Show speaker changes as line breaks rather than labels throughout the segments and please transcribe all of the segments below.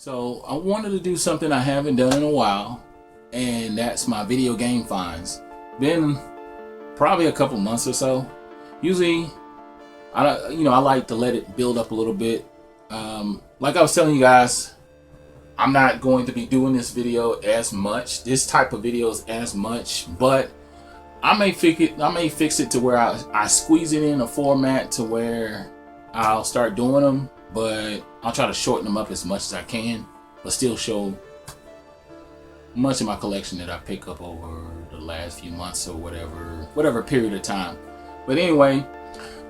So I wanted to do something I haven't done in a while, and that's my video game finds. Been probably a couple months or so. Usually, I like to let it build up a little bit. Like I was telling you guys, I'm not going to be doing this video as much, this type of videos as much, but I may fix it to where I squeeze it in a format to where I'll start doing them, but I'll try to shorten them up as much as I can, but still show much of my collection that I pick up over the last few months or whatever period of time. But anyway,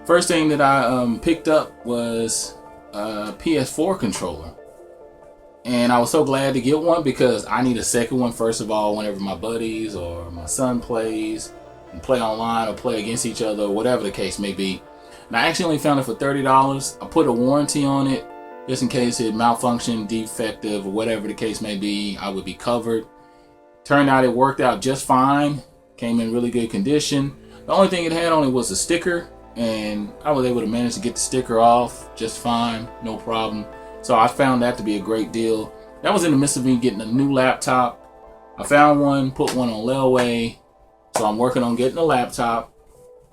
first thing that I picked up was a PS4 controller. And I was so glad to get one because I need a second one, first of all, whenever my buddies or my son plays and play online or play against each other or whatever the case may be. And I actually only found it for $30. I put a warranty on it just in case it malfunctioned, defective, or whatever the case may be, I would be covered. Turned out it worked out just fine. Came in really good condition. The only thing it had on it was a sticker, and I was able to manage to get the sticker off just fine, no problem. So I found that to be a great deal. That was in the midst of me getting a new laptop. I found one, put one on layaway. So I'm working on getting a laptop.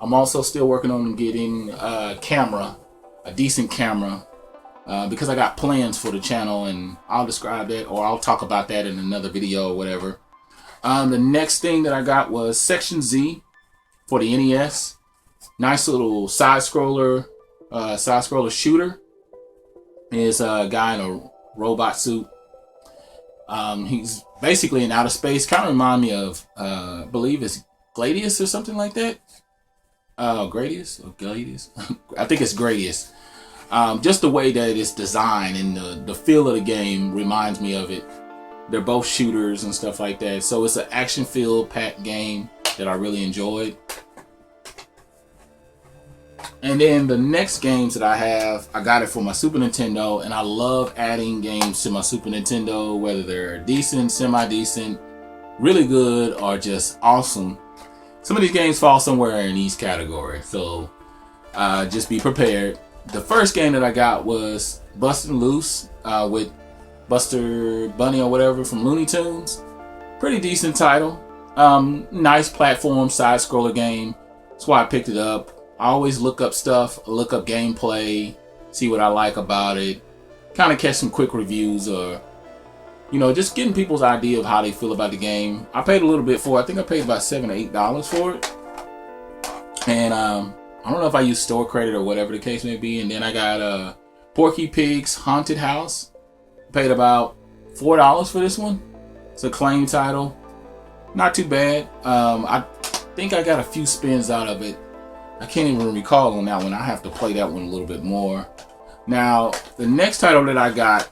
I'm also still working on getting a camera, a decent camera, because I got plans for the channel, and I'll describe that, or I'll talk about that in another video or whatever. The next thing that I got was Section Z for the NES. Nice little side scroller shooter. Is a guy in a robot suit. He's basically in outer space. Kind of remind me of, I believe it's Gladius or something like that. Gradius or Gladius? I think it's Gradius. Just the way that it's designed and the feel of the game reminds me of it. They're both shooters and stuff like that. So it's an action-filled packed game that I really enjoyed. And then the next games that I have, I got it for my Super Nintendo, and I love adding games to my Super Nintendo, whether they're decent, semi-decent, really good, or just awesome. Some of these games fall somewhere in each category, so just be prepared. The first game that I got was Bustin' Loose with Buster Bunny or whatever from Looney Tunes. Pretty decent title. Nice platform side-scroller game. That's why I picked it up. I always look up stuff, look up gameplay, see what I like about it, kind of catch some quick reviews, or just getting people's idea of how they feel about the game. I paid a little bit for it. I think I paid about $7 or $8 for it. And I don't know if I used store credit or whatever the case may be. And then I got Porky Pig's Haunted House. Paid about $4 for this one. It's a claim title. Not too bad. I think I got a few spins out of it. I can't even recall on that one. I have to play that one a little bit more. Now, the next title that I got,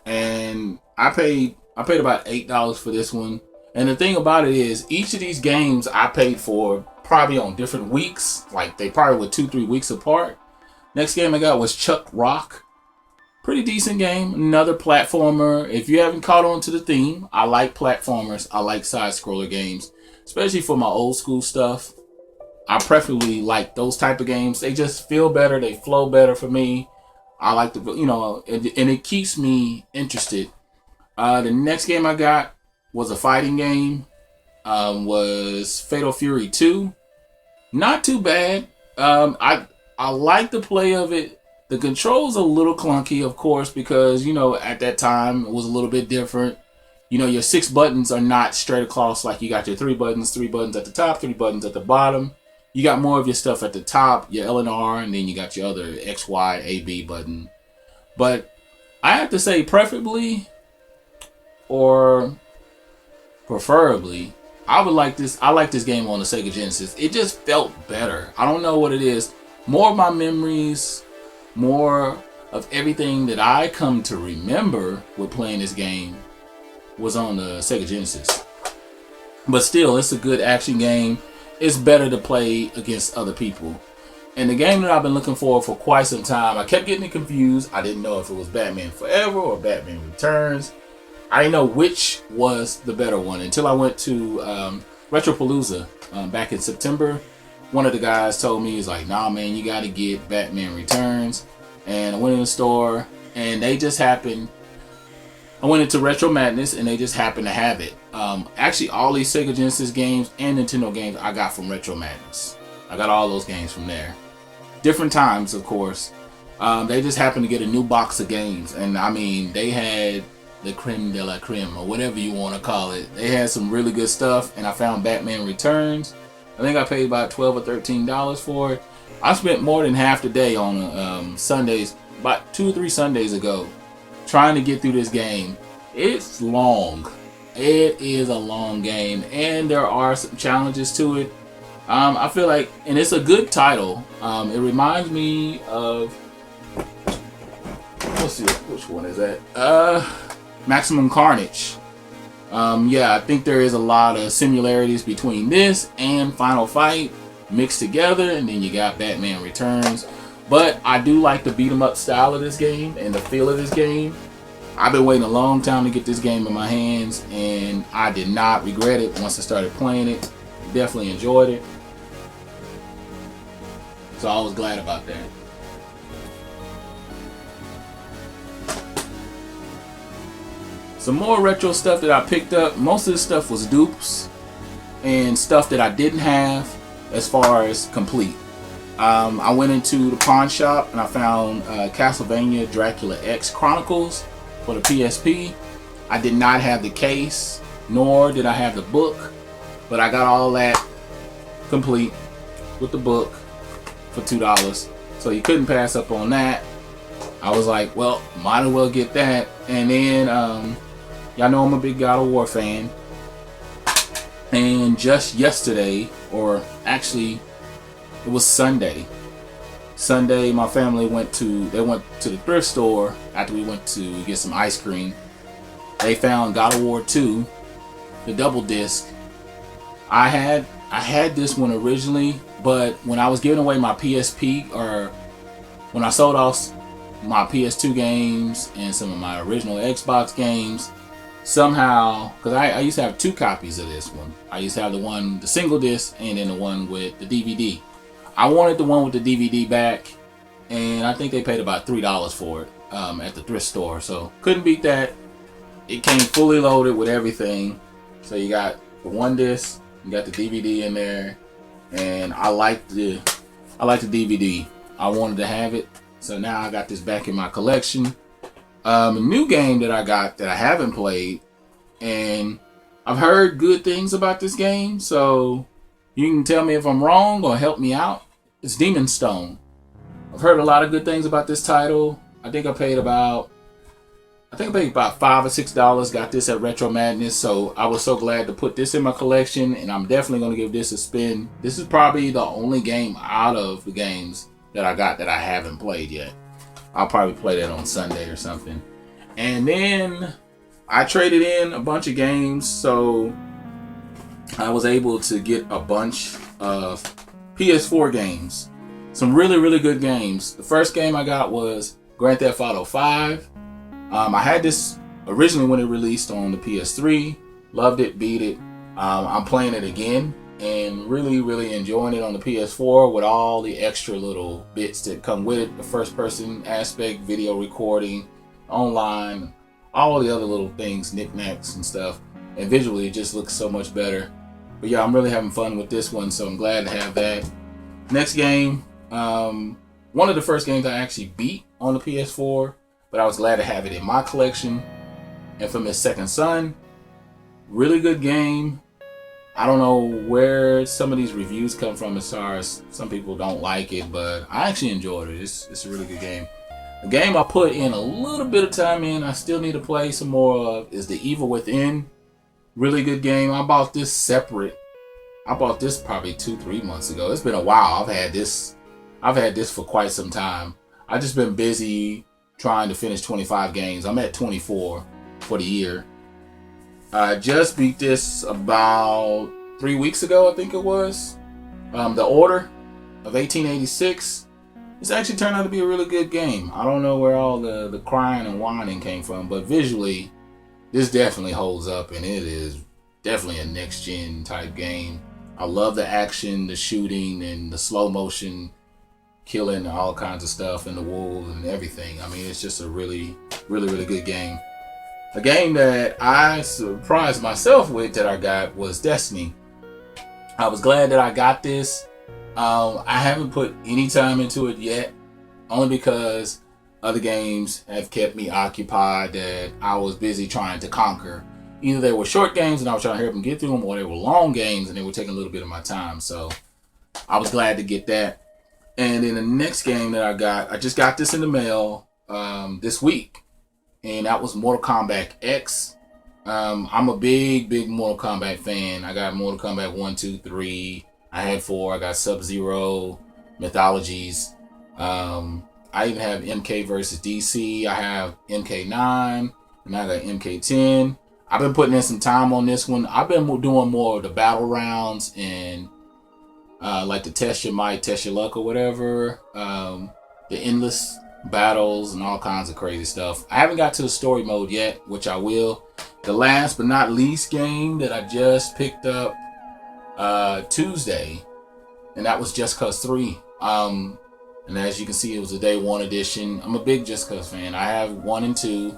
and I paid about $8 for this one. And the thing about it is, each of these games I paid for probably on different weeks. Like, they probably were 2-3 weeks apart. Next game I got was Chuck Rock. Pretty decent game. Another platformer. If you haven't caught on to the theme, I like platformers. I like side-scroller games, especially for my old school stuff. I preferably like those type of games. They just feel better. They flow better for me. I like the, and it keeps me interested. The next game I got was a fighting game. Was Fatal Fury 2. Not too bad. I like the play of it. The controls a little clunky, of course, because, at that time it was a little bit different. Your 6 buttons are not straight across like you got your 3 buttons at the top, 3 buttons at the bottom. You got more of your stuff at the top, your L and R, and then you got your other X, Y, A, B button. But I have to say, preferably or preferably, I like this game on the Sega Genesis. It just felt better. I don't know what it is. More of my memories, more of everything that I come to remember with playing this game was on the Sega Genesis. But still, it's a good action game. It's better to play against other people. And the game that I've been looking for quite some time, I kept getting it confused. I didn't know if it was Batman Forever or Batman Returns. I didn't know which was the better one until I went to Retropalooza back in September. One of the guys told me, he's like, nah, man, you got to get Batman Returns. And I went in the store, and they just happened I went into Retro Madness and they just happened to have it. Actually, all these Sega Genesis games and Nintendo games I got from Retro Madness. I got all those games from there. Different times, of course. They just happened to get a new box of games, and I mean, they had the creme de la creme, or whatever you want to call it. They had some really good stuff, and I found Batman Returns. I think I paid about $12 or $13 for it. I spent more than half the day on Sundays, about 2 or 3 Sundays ago, trying to get through this game. It's long. It is a long game, and there are some challenges to it. I feel like, and it's a good title. It reminds me of, let's see, which one is that? Maximum Carnage. Yeah, I think there is a lot of similarities between this and Final Fight mixed together, and then you got Batman Returns. But I do like the beat 'em up style of this game and the feel of this game. I've been waiting a long time to get this game in my hands, and I did not regret it once I started playing it. Definitely enjoyed it. So I was glad about that. Some more retro stuff that I picked up. Most of this stuff was dupes and stuff that I didn't have as far as complete. I went into the pawn shop and I found Castlevania Dracula X Chronicles for the PSP. I did not have the case, nor did I have the book, but I got all that complete with the book for $2. So you couldn't pass up on that. I was like, well, might as well get that. And then y'all know I'm a big God of War fan. And just yesterday, or actually it was Sunday. Sunday, my family went to the thrift store after we went to get some ice cream. They found God of War 2, the double disc. I had this one originally, but when I was giving away my PSP, or when I sold off my PS2 games and some of my original Xbox games, somehow, because I used to have 2 copies of this one. I used to have the single disc, and then the one with the DVD. I wanted the one with the DVD back, and I think they paid about $3 for it at the thrift store. So couldn't beat that. It came fully loaded with everything. So you got the one disc, you got the DVD in there, and I like the DVD. I wanted to have it, so now I got this back in my collection. A new game that I got that I haven't played, and I've heard good things about this game, so you can tell me if I'm wrong or help me out. It's Demon Stone. I've heard a lot of good things about this title. I think I paid about $5 or $6. Got this at Retro Madness, so I was so glad to put this in my collection, and I'm definitely going to give this a spin. This is probably the only game out of the games that I got that I haven't played yet. I'll probably play that on Sunday or something. And then I traded in a bunch of games, so I was able to get a bunch of PS4 games. Some really, really good games. The first game I got was Grand Theft Auto 5. I had this originally when it released on the PS3. Loved it, beat it. I'm playing it again and really, really enjoying it on the PS4 with all the extra little bits that come with it. The first person aspect, video recording, online, all the other little things, knickknacks and stuff. And visually it just looks so much better. But yeah, I'm really having fun with this one, so I'm glad to have that. Next game, one of the first games I actually beat on the PS4, but I was glad to have it in my collection. Infamous Second Son. Really good game. I don't know where some of these reviews come from as far as some people don't like it, but I actually enjoyed it. It's a really good game. The game I put in a little bit of time in, I still need to play some more of, is The Evil Within. Really good game. I bought this separate. I bought this probably 2-3 months ago. It's been a while. I've had this for quite some time. I've just been busy trying to finish 25 games. I'm at 24 for the year. I just beat this about 3 weeks ago, I think it was. The Order of 1886. It's actually turned out to be a really good game. I don't know where all the crying and whining came from, but visually, this definitely holds up, and it is definitely a next-gen type game. I love the action, the shooting, and the slow motion killing, and all kinds of stuff, and the wolves and everything. I mean, it's just a really, really, really good game. A game that I surprised myself with that I got was Destiny. I was glad that I got this. I haven't put any time into it yet, only because other games have kept me occupied that I was busy trying to conquer. Either they were short games and I was trying to help them get through them, or they were long games and they were taking a little bit of my time. So I was glad to get that. And then the next game that I just got this in the mail this week, and that was Mortal Kombat X. I'm a big Mortal Kombat fan. I got Mortal Kombat 1, 2, 3. I had 4. I got Sub-Zero, Mythologies. I even have MK versus DC. I have MK9, and I got MK10. I've been putting in some time on this one. I've been doing more of the battle rounds and like the test your might, test your luck or whatever. The endless battles and all kinds of crazy stuff. I haven't got to the story mode yet, which I will. The last but not least game that I just picked up Tuesday, and that was Just Cause 3. And as you can see, it was a day 1 edition. I'm a big Just Cause fan. I have 1 and 2.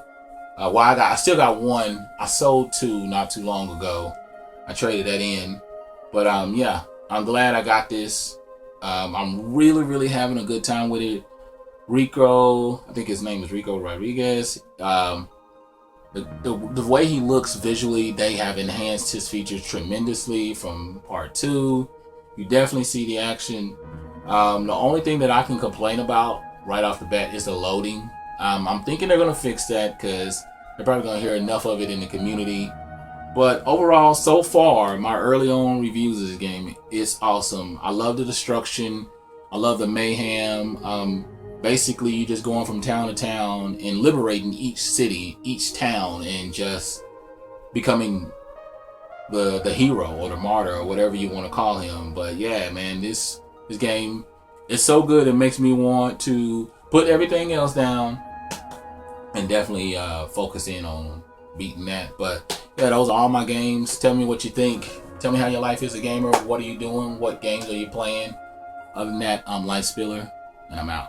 I still got 1. I sold 2 not too long ago. I traded that in. But yeah, I'm glad I got this. I'm really having a good time with it. Rico, I think his name is Rico Rodriguez. The way he looks visually, they have enhanced his features tremendously from part 2. You definitely see the action. The only thing that I can complain about right off the bat is the loading. I'm thinking they're going to fix that because they're probably going to hear enough of it in the community. But overall, so far, my early on reviews of this game, it's awesome. I love the destruction. I love the mayhem. Basically, you're just going from town to town and liberating each city, each town, and just becoming the hero or the martyr or whatever you want to call him. But yeah, man, this game is so good. It makes me want to put everything else down and definitely focus in on beating that. But yeah, those are all my games. Tell me what you think. Tell me how your life is a gamer. What are you doing? What games are you playing? Other than that, I'm Life Spiller, and I'm out.